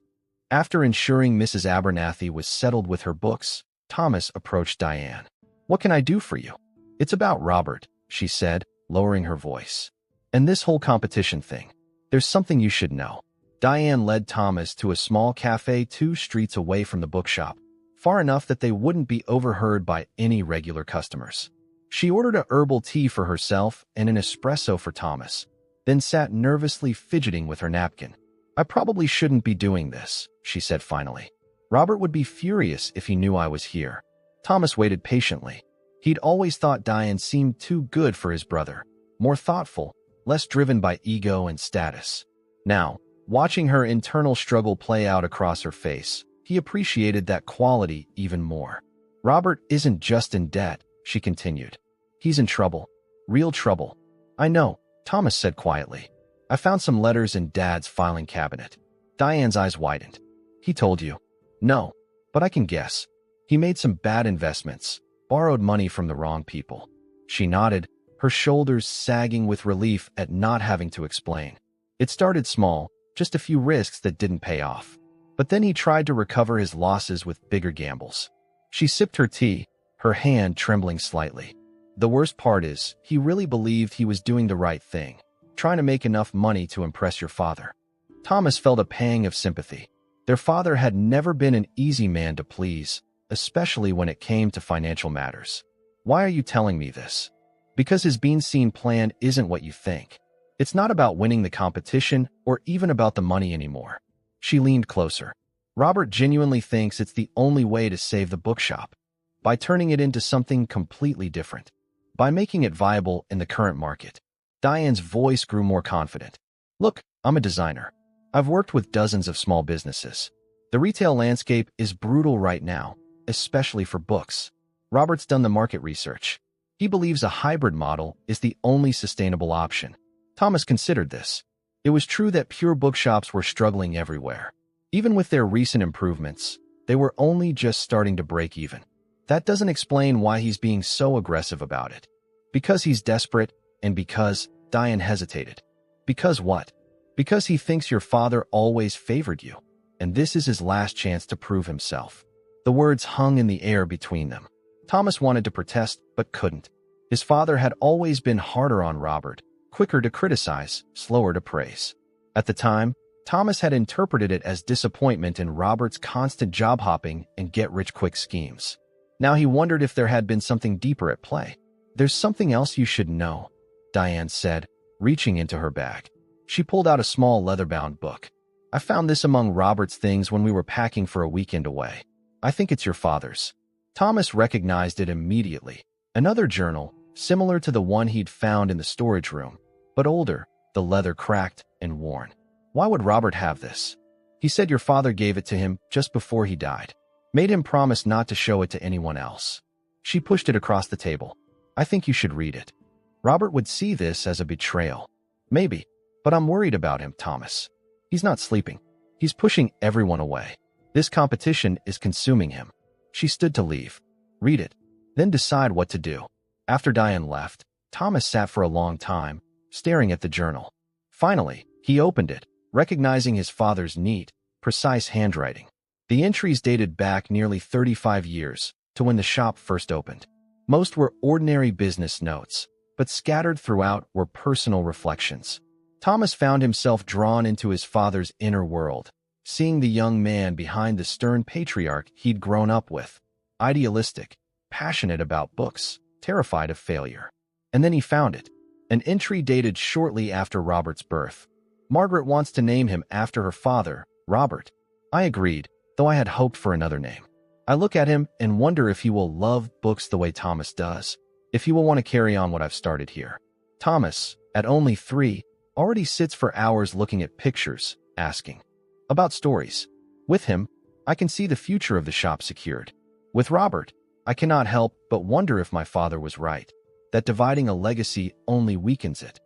After ensuring Mrs. Abernathy was settled with her books, Thomas approached Diane. "What can I do for you?" "It's about Robert," she said, lowering her voice. "And this whole competition thing. There's something you should know." Diane led Thomas to a small cafe 2 streets away from the bookshop, far enough that they wouldn't be overheard by any regular customers. She ordered a herbal tea for herself and an espresso for Thomas, then sat nervously fidgeting with her napkin. "I probably shouldn't be doing this," she said finally. "Robert would be furious if he knew I was here." Thomas waited patiently. He'd always thought Diane seemed too good for his brother, more thoughtful, less driven by ego and status. Now, watching her internal struggle play out across her face, he appreciated that quality even more. "Robert isn't just in debt," she continued. "He's in trouble. Real trouble." "I know," Thomas said quietly. "I found some letters in Dad's filing cabinet." Diane's eyes widened. "He told you?" "No, but I can guess. He made some bad investments, borrowed money from the wrong people." She nodded, her shoulders sagging with relief at not having to explain. "It started small, just a few risks that didn't pay off. But then he tried to recover his losses with bigger gambles." She sipped her tea, her hand trembling slightly. "The worst part is, he really believed he was doing the right thing, trying to make enough money to impress your father." Thomas felt a pang of sympathy. Their father had never been an easy man to please, especially when it came to financial matters. "Why are you telling me this?" "Because his bean-seen plan isn't what you think. It's not about winning the competition or even about the money anymore." She leaned closer. "Robert genuinely thinks it's the only way to save the bookshop, by turning it into something completely different, by making it viable in the current market." Diane's voice grew more confident. "Look, I'm a designer. I've worked with dozens of small businesses. The retail landscape is brutal right now, especially for books. Robert's done the market research. He believes a hybrid model is the only sustainable option." Thomas considered this. It was true that pure bookshops were struggling everywhere. Even with their recent improvements, they were only just starting to break even. That doesn't explain why he's being so aggressive about it. Because he's desperate, and because Diane hesitated. "Because what?" "Because he thinks your father always favored you, and this is his last chance to prove himself." The words hung in the air between them. Thomas wanted to protest, but couldn't. His father had always been harder on Robert, quicker to criticize, slower to praise. At the time, Thomas had interpreted it as disappointment in Robert's constant job-hopping and get-rich-quick schemes. Now he wondered if there had been something deeper at play. "There's something else you should know," Diane said, reaching into her bag. She pulled out a small leather-bound book. "I found this among Robert's things when we were packing for a weekend away. I think it's your father's." Thomas recognized it immediately. Another journal, similar to the one he'd found in the storage room, but older, the leather cracked and worn. "Why would Robert have this?" "He said your father gave it to him just before he died. Made him promise not to show it to anyone else." She pushed it across the table. "I think you should read it. Robert would see this as a betrayal." "Maybe, but I'm worried about him, Thomas. He's not sleeping. He's pushing everyone away. This competition is consuming him." She stood to leave. "Read it, then decide what to do." After Diane left, Thomas sat for a long time, staring at the journal. Finally, he opened it, recognizing his father's neat, precise handwriting. The entries dated back nearly 35 years, to when the shop first opened. Most were ordinary business notes, but scattered throughout were personal reflections. Thomas found himself drawn into his father's inner world, seeing the young man behind the stern patriarch he'd grown up with, idealistic, passionate about books, terrified of failure. And then he found it, an entry dated shortly after Robert's birth. "Margaret wants to name him after her father, Robert." I agreed, though I had hoped for another name. I look at him and wonder if he will love books the way Thomas does, if he will want to carry on what I've started here. Thomas, at only 3, already sits for hours looking at pictures, asking about stories. With him, I can see the future of the shop secured. With Robert, I cannot help but wonder if my father was right, that dividing a legacy only weakens it.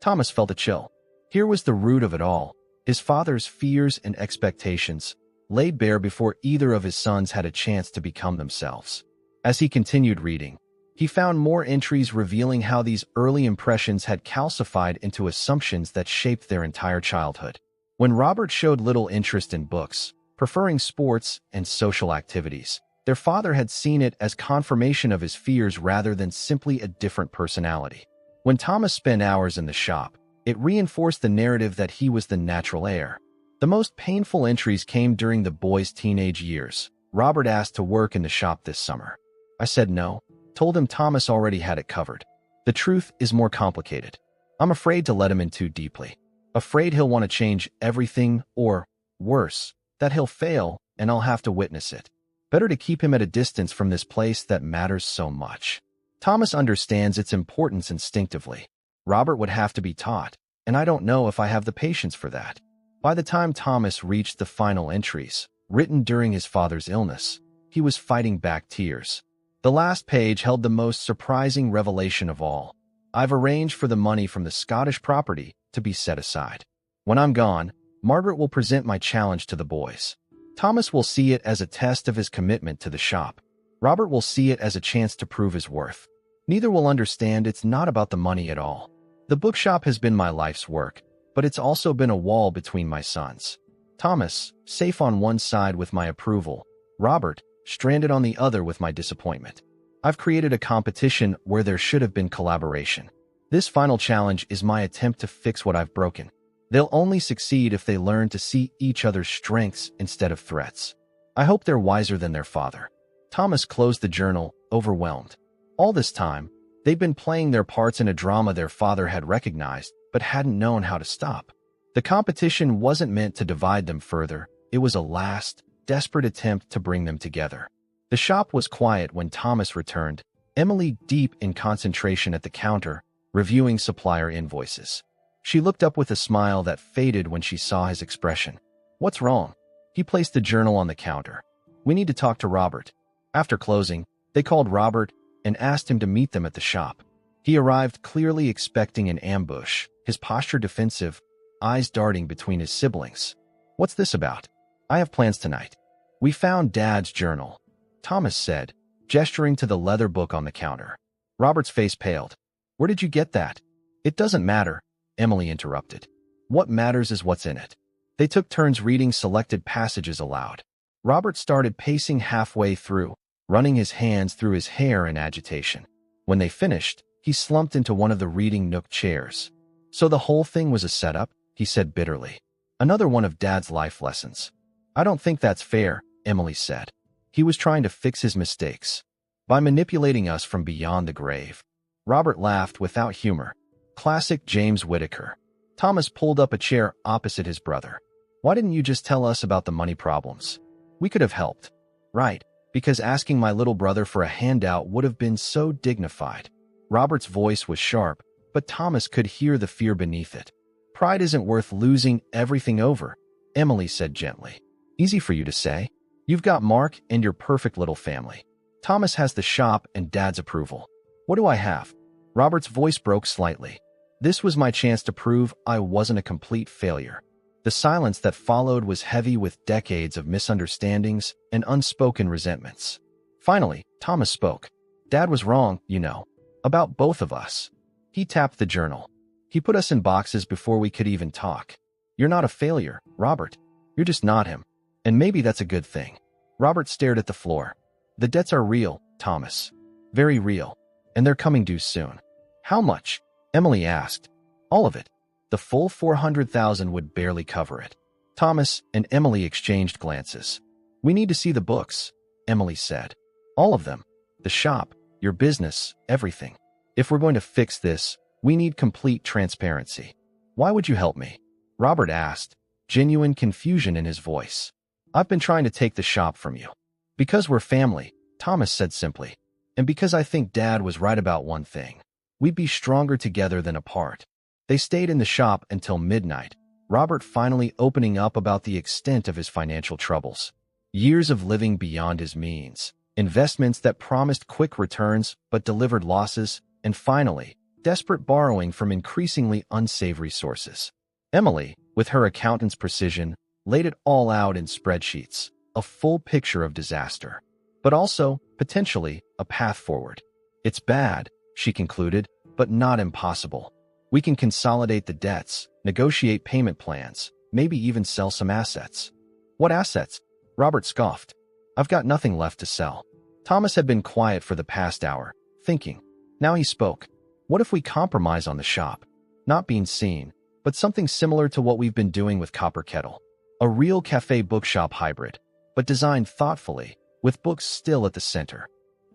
Thomas felt a chill. Here was the root of it all. His father's fears and expectations, laid bare before either of his sons had a chance to become themselves. As he continued reading, he found more entries revealing how these early impressions had calcified into assumptions that shaped their entire childhood. When Robert showed little interest in books, preferring sports and social activities, their father had seen it as confirmation of his fears rather than simply a different personality. When Thomas spent hours in the shop, it reinforced the narrative that he was the natural heir. The most painful entries came during the boy's teenage years. Robert asked to work in the shop this summer. I said no, told him Thomas already had it covered. The truth is more complicated. I'm afraid to let him in too deeply. Afraid he'll want to change everything, or, worse, that he'll fail and I'll have to witness it. Better to keep him at a distance from this place that matters so much. Thomas understands its importance instinctively. Robert would have to be taught, and I don't know if I have the patience for that. By the time Thomas reached the final entries, written during his father's illness, he was fighting back tears. The last page held the most surprising revelation of all. I've arranged for the money from the Scottish property to be set aside. When I'm gone, Margaret will present my challenge to the boys. Thomas will see it as a test of his commitment to the shop. Robert will see it as a chance to prove his worth. Neither will understand it's not about the money at all. The bookshop has been my life's work, but it's also been a wall between my sons. Thomas, safe on one side with my approval. Robert, stranded on the other with my disappointment. I've created a competition where there should have been collaboration. This final challenge is my attempt to fix what I've broken. They'll only succeed if they learn to see each other's strengths instead of threats. I hope they're wiser than their father. Thomas closed the journal, overwhelmed. All this time, they'd been playing their parts in a drama their father had recognized, but hadn't known how to stop. The competition wasn't meant to divide them further. It was a last, desperate attempt to bring them together. The shop was quiet when Thomas returned, Emily deep in concentration at the counter, reviewing supplier invoices. She looked up with a smile that faded when she saw his expression. What's wrong? He placed the journal on the counter. We need to talk to Robert. After closing, they called Robert and asked him to meet them at the shop. He arrived clearly expecting an ambush, his posture defensive, eyes darting between his siblings. What's this about? I have plans tonight. We found Dad's journal, Thomas said, gesturing to the leather book on the counter. Robert's face paled. Where did you get that? It doesn't matter, Emily interrupted. What matters is what's in it. They took turns reading selected passages aloud. Robert started pacing halfway through, running his hands through his hair in agitation. When they finished, he slumped into one of the reading nook chairs. So the whole thing was a setup, he said bitterly. Another one of Dad's life lessons. I don't think that's fair, Emily said. He was trying to fix his mistakes by manipulating us from beyond the grave. Robert laughed without humor. Classic James Whittaker. Thomas pulled up a chair opposite his brother. Why didn't you just tell us about the money problems? We could have helped. Right, because asking my little brother for a handout would have been so dignified. Robert's voice was sharp, but Thomas could hear the fear beneath it. Pride isn't worth losing everything over, Emily said gently. Easy for you to say. You've got Mark and your perfect little family. Thomas has the shop and Dad's approval. What do I have? Robert's voice broke slightly. This was my chance to prove I wasn't a complete failure. The silence that followed was heavy with decades of misunderstandings and unspoken resentments. Finally, Thomas spoke. Dad was wrong, you know, about both of us. He tapped the journal. He put us in boxes before we could even talk. You're not a failure, Robert. You're just not him. And maybe that's a good thing. Robert stared at the floor. The debts are real, Thomas. Very real. And they're coming due soon. How much? Emily asked. All of it. The full $400,000 would barely cover it. Thomas and Emily exchanged glances. We need to see the books, Emily said. All of them. The shop, your business, everything. If we're going to fix this, we need complete transparency. Why would you help me? Robert asked, genuine confusion in his voice. I've been trying to take the shop from you. Because we're family, Thomas said simply. And because I think Dad was right about one thing. We'd be stronger together than apart. They stayed in the shop until midnight, Robert finally opening up about the extent of his financial troubles. Years of living beyond his means, investments that promised quick returns but delivered losses, and finally, desperate borrowing from increasingly unsavory sources. Emily, with her accountant's precision, laid it all out in spreadsheets, a full picture of disaster, but also, potentially, a path forward. It's bad, she concluded, but not impossible. We can consolidate the debts, negotiate payment plans, maybe even sell some assets. What assets? Robert scoffed. I've got nothing left to sell. Thomas had been quiet for the past hour, thinking. Now he spoke. What if we compromise on the shop? Not being seen, but something similar to what we've been doing with Copper Kettle. A real cafe bookshop hybrid, but designed thoughtfully, with books still at the center.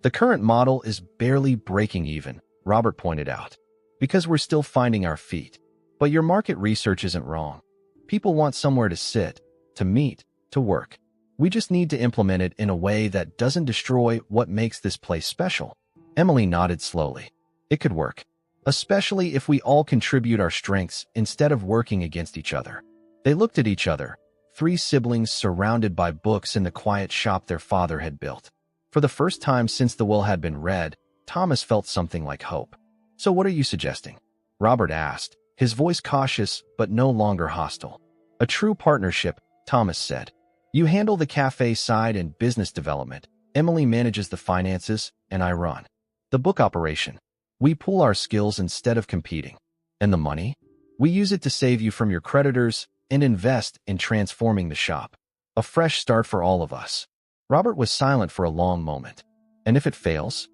The current model is barely breaking even, Robert pointed out, because we're still finding our feet. But your market research isn't wrong. People want somewhere to sit, to meet, to work. We just need to implement it in a way that doesn't destroy what makes this place special. Emily nodded slowly. It could work, especially if we all contribute our strengths instead of working against each other. They looked at each other, three siblings surrounded by books in the quiet shop their father had built. For the first time since the will had been read, Thomas felt something like hope. So what are you suggesting? Robert asked, his voice cautious but no longer hostile. A true partnership, Thomas said. You handle the cafe side and business development. Emily manages the finances, and I run the book operation. We pool our skills instead of competing. And the money? We use it to save you from your creditors and invest in transforming the shop. A fresh start for all of us. Robert was silent for a long moment. And if it fails?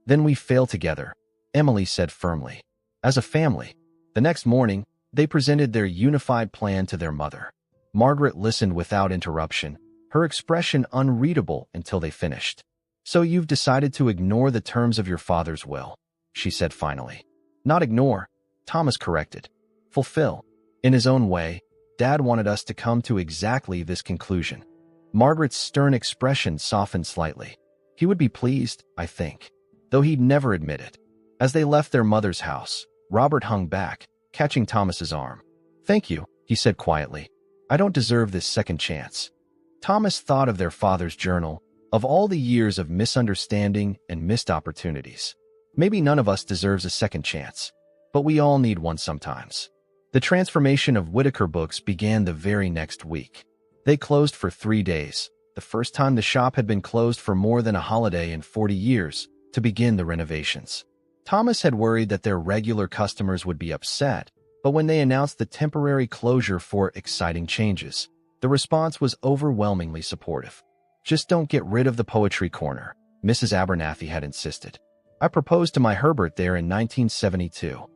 Then we fail together, Emily said firmly. As a family. The next morning, they presented their unified plan to their mother. Margaret listened without interruption, her expression unreadable until they finished. So you've decided to ignore the terms of your father's will, she said finally. Not ignore, Thomas corrected. Fulfill. In his own way, Dad wanted us to come to exactly this conclusion. Margaret's stern expression softened slightly. He would be pleased, I think, though he'd never admit it. As they left their mother's house, Robert hung back, catching Thomas's arm. Thank you, he said quietly. I don't deserve this second chance. Thomas thought of their father's journal, of all the years of misunderstanding and missed opportunities. Maybe none of us deserves a second chance, but we all need one sometimes. The transformation of Whitaker Books began the very next week. They closed for 3 days, the first time the shop had been closed for more than a holiday in 40 years, to begin the renovations. Thomas had worried that their regular customers would be upset, but when they announced the temporary closure for exciting changes, the response was overwhelmingly supportive. Just don't get rid of the poetry corner, Mrs. Abernathy had insisted. I proposed to my Herbert there in 1972.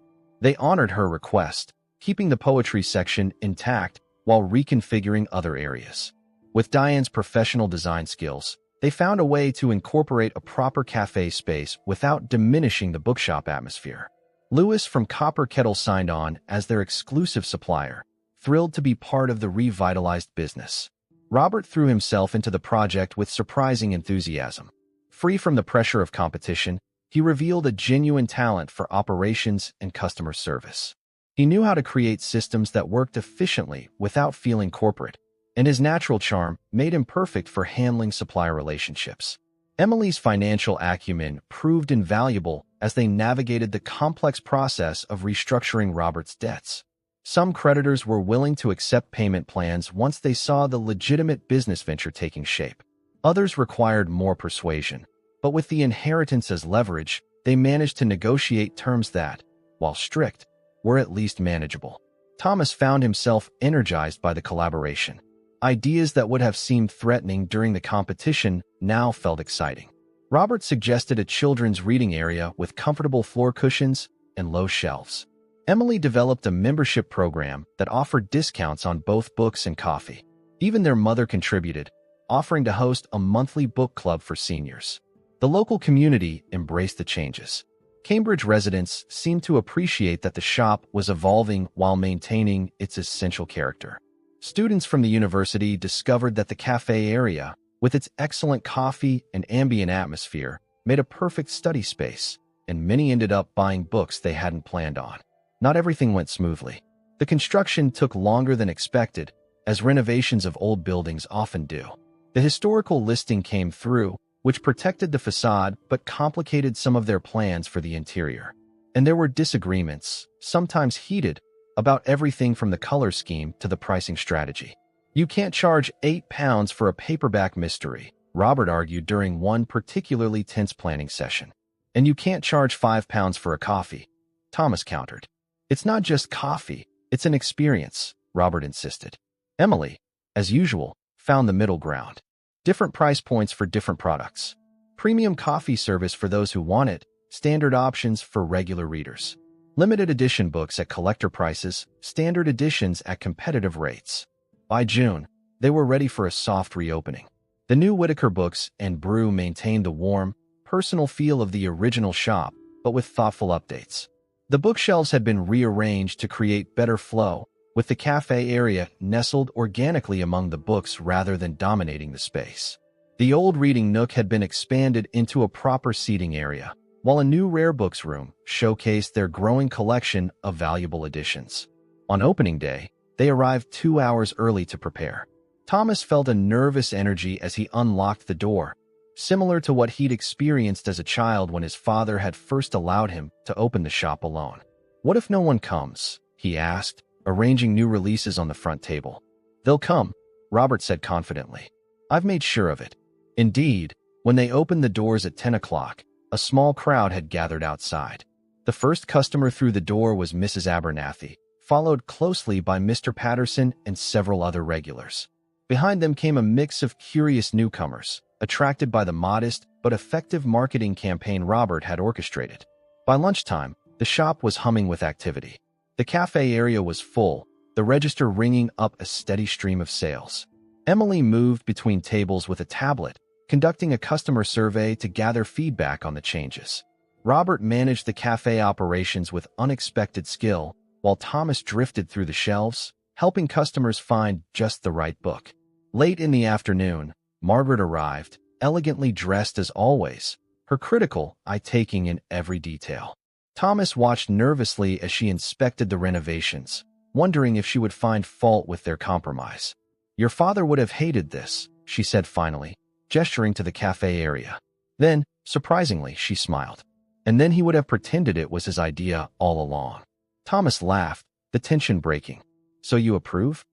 They honored her request, keeping the poetry section intact while reconfiguring other areas. With Diane's professional design skills, they found a way to incorporate a proper cafe space without diminishing the bookshop atmosphere. Lewis from Copper Kettle signed on as their exclusive supplier, thrilled to be part of the revitalized business. Robert threw himself into the project with surprising enthusiasm. Free from the pressure of competition, he revealed a genuine talent for operations and customer service. He knew how to create systems that worked efficiently without feeling corporate, and his natural charm made him perfect for handling supplier relationships. Emily's financial acumen proved invaluable as they navigated the complex process of restructuring Robert's debts. Some creditors were willing to accept payment plans once they saw the legitimate business venture taking shape. Others required more persuasion, but with the inheritance as leverage, they managed to negotiate terms that, while strict, were at least manageable. Thomas found himself energized by the collaboration. Ideas that would have seemed threatening during the competition now felt exciting. Robert suggested a children's reading area with comfortable floor cushions and low shelves. Emily developed a membership program that offered discounts on both books and coffee. Even their mother contributed, offering to host a monthly book club for seniors. The local community embraced the changes. Cambridge residents seemed to appreciate that the shop was evolving while maintaining its essential character. Students from the university discovered that the cafe area, with its excellent coffee and ambient atmosphere, made a perfect study space, and many ended up buying books they hadn't planned on. Not everything went smoothly. The construction took longer than expected, as renovations of old buildings often do. The historical listing came through, which protected the facade but complicated some of their plans for the interior. And there were disagreements, sometimes heated, about everything from the color scheme to the pricing strategy. "You can't charge £8 for a paperback mystery," Robert argued during one particularly tense planning session. "And you can't charge £5 for a coffee," Thomas countered. "It's not just coffee, it's an experience," Robert insisted. Emily, as usual, found the middle ground. Different price points for different products. Premium coffee service for those who want it, standard options for regular readers. Limited edition books at collector prices, standard editions at competitive rates. By June, they were ready for a soft reopening. The new Whitaker Books and Brew maintained the warm, personal feel of the original shop, but with thoughtful updates. The bookshelves had been rearranged to create better flow, with the cafe area nestled organically among the books rather than dominating the space. The old reading nook had been expanded into a proper seating area, while a new rare books room showcased their growing collection of valuable editions. On opening day, they arrived 2 hours early to prepare. Thomas felt a nervous energy as he unlocked the door, similar to what he'd experienced as a child when his father had first allowed him to open the shop alone. "What if no one comes?" he asked, arranging new releases on the front table. "They'll come," Robert said confidently. "I've made sure of it." Indeed, when they opened the doors at 10 o'clock, a small crowd had gathered outside. The first customer through the door was Mrs. Abernathy, followed closely by Mr. Patterson and several other regulars. Behind them came a mix of curious newcomers, attracted by the modest but effective marketing campaign Robert had orchestrated. By lunchtime, the shop was humming with activity. The cafe area was full, the register ringing up a steady stream of sales. Emily moved between tables with a tablet, conducting a customer survey to gather feedback on the changes. Robert managed the cafe operations with unexpected skill, while Thomas drifted through the shelves, helping customers find just the right book. Late in the afternoon, Margaret arrived, elegantly dressed as always, her critical eye taking in every detail. Thomas watched nervously as she inspected the renovations, wondering if she would find fault with their compromise. "Your father would have hated this," she said finally, gesturing to the cafe area. Then, surprisingly, she smiled. "And then he would have pretended it was his idea all along." Thomas laughed, the tension breaking. "So you approve?"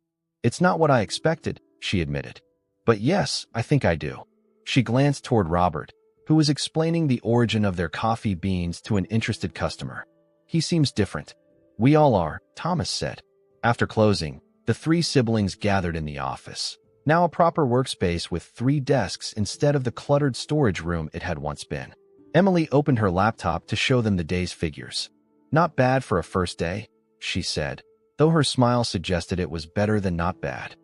"It's not what I expected," she admitted. "But yes, I think I do." She glanced toward Robert, who was explaining the origin of their coffee beans to an interested customer. "He seems different." "We all are," Thomas said. After closing, the three siblings gathered in the office, now a proper workspace with 3 desks instead of the cluttered storage room it had once been. Emily opened her laptop to show them the day's figures. "Not bad for a first day," she said, though her smile suggested it was better than not bad.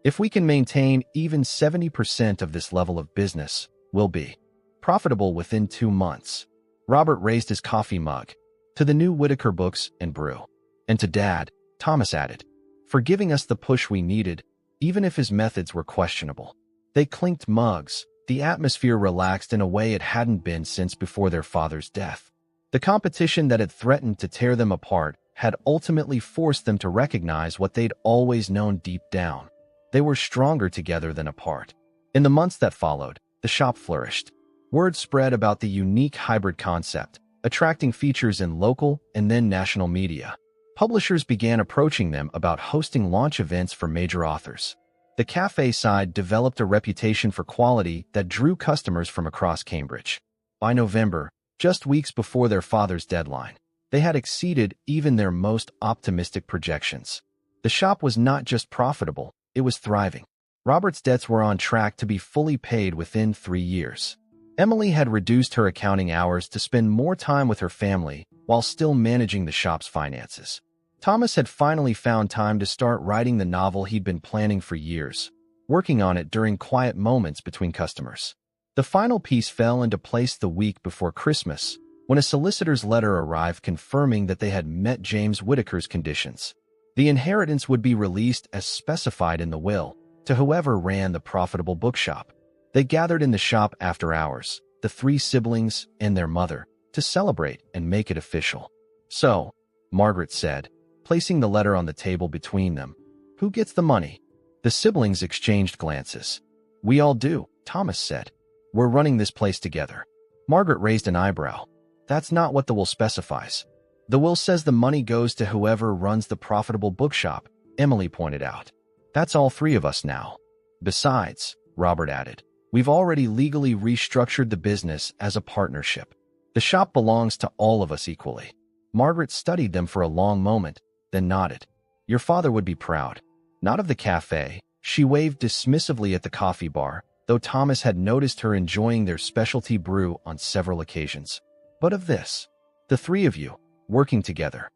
"If we can maintain even 70% of this level of business, we'll be profitable within 2 months." Robert raised his coffee mug. "To the new Whitaker Books and Brew." "And to Dad," Thomas added, "for giving us the push we needed, even if his methods were questionable." They clinked mugs, the atmosphere relaxed in a way it hadn't been since before their father's death. The competition that had threatened to tear them apart had ultimately forced them to recognize what they'd always known deep down. They were stronger together than apart. In the months that followed, the shop flourished. Word spread about the unique hybrid concept, attracting features in local and then national media. Publishers began approaching them about hosting launch events for major authors. The cafe side developed a reputation for quality that drew customers from across Cambridge. By November, just weeks before their father's deadline, they had exceeded even their most optimistic projections. The shop was not just profitable, it was thriving. Robert's debts were on track to be fully paid within 3 years. Emily had reduced her accounting hours to spend more time with her family while still managing the shop's finances. Thomas had finally found time to start writing the novel he'd been planning for years, working on it during quiet moments between customers. The final piece fell into place the week before Christmas, when a solicitor's letter arrived confirming that they had met James Whitaker's conditions. The inheritance would be released as specified in the will to whoever ran the profitable bookshop. They gathered in the shop after hours, the 3 siblings and their mother, to celebrate and make it official. "So," Margaret said, placing the letter on the table between them, "who gets the money?" The siblings exchanged glances. We all do, Thomas said. We're running this place together. Margaret raised an eyebrow. That's not what the will specifies. The will says the money goes to whoever runs the profitable bookshop, Emily pointed out. That's all three of us now. Besides, Robert added, we've already legally restructured the business as a partnership. The shop belongs to all of us equally. Margaret studied them for a long moment, then nodded. Your father would be proud. Not of the cafe. She waved dismissively at the coffee bar, though Thomas had noticed her enjoying their specialty brew on several occasions. But of this. The three of you, working together.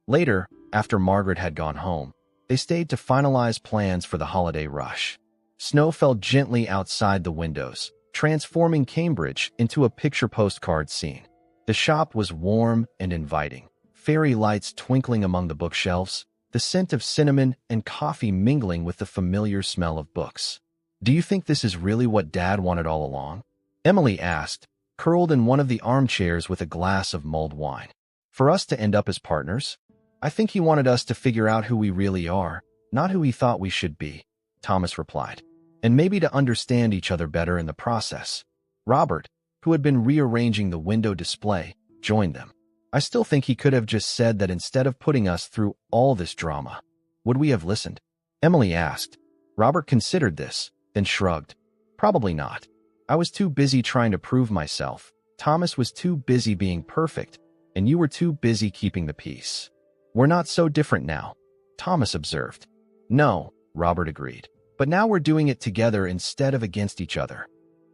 Later, after Margaret had gone home, they stayed to finalize plans for the holiday rush. Snow fell gently outside the windows, transforming Cambridge into a picture postcard scene. The shop was warm and inviting, fairy lights twinkling among the bookshelves, the scent of cinnamon and coffee mingling with the familiar smell of books. Do you think this is really what Dad wanted all along? Emily asked, curled in one of the armchairs with a glass of mulled wine. For us to end up as partners? I think he wanted us to figure out who we really are, not who he thought we should be, Thomas replied. And maybe to understand each other better in the process. Robert, who had been rearranging the window display, joined them. I still think he could have just said that instead of putting us through all this drama. Would we have listened? Emily asked. Robert considered this, then shrugged. Probably not. I was too busy trying to prove myself. Thomas was too busy being perfect, and you were too busy keeping the peace. We're not so different now, Thomas observed. No, Robert agreed. But now we're doing it together instead of against each other.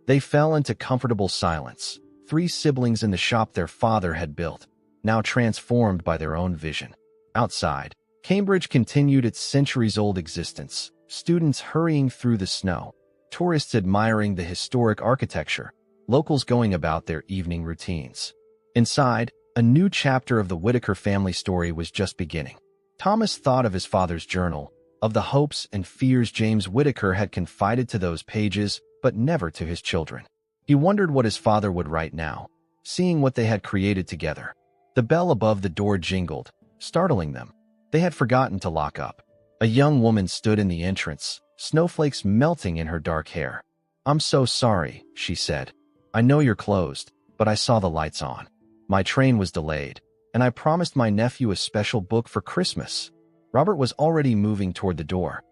They fell into comfortable silence, three siblings in the shop their father had built, now transformed by their own vision. Outside, Cambridge continued its centuries-old existence, students hurrying through the snow, tourists admiring the historic architecture, locals going about their evening routines. Inside, a new chapter of the Whitaker family story was just beginning. Thomas thought of his father's journal, of the hopes and fears James Whitaker had confided to those pages, but never to his children. He wondered what his father would write now, seeing what they had created together. The bell above the door jingled, startling them. They had forgotten to lock up. A young woman stood in the entrance, snowflakes melting in her dark hair. I'm so sorry, she said. I know you're closed, but I saw the lights on. My train was delayed, and I promised my nephew a special book for Christmas. Robert was already moving toward the door.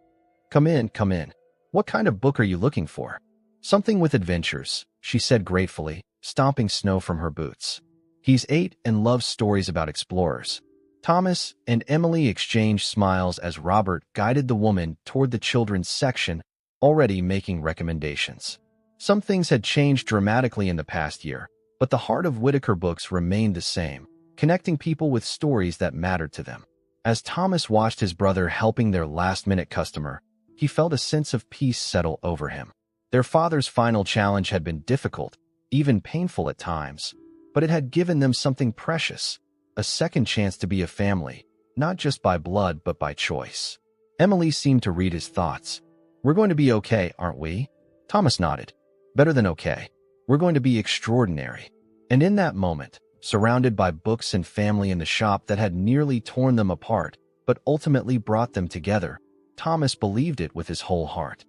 Come in, come in. What kind of book are you looking for? Something with adventures, she said gratefully, stomping snow from her boots. He's 8 and loves stories about explorers. Thomas and Emily exchanged smiles as Robert guided the woman toward the children's section, already making recommendations. Some things had changed dramatically in the past year, but the heart of Whitaker books remained the same, connecting people with stories that mattered to them. As Thomas watched his brother helping their last-minute customer, he felt a sense of peace settle over him. Their father's final challenge had been difficult, even painful at times, but it had given them something precious, a second chance to be a family, not just by blood but by choice. Emily seemed to read his thoughts. We're going to be okay, aren't we? Thomas nodded. Better than okay. We're going to be extraordinary. And in that moment, surrounded by books and family in the shop that had nearly torn them apart, but ultimately brought them together, Thomas believed it with his whole heart.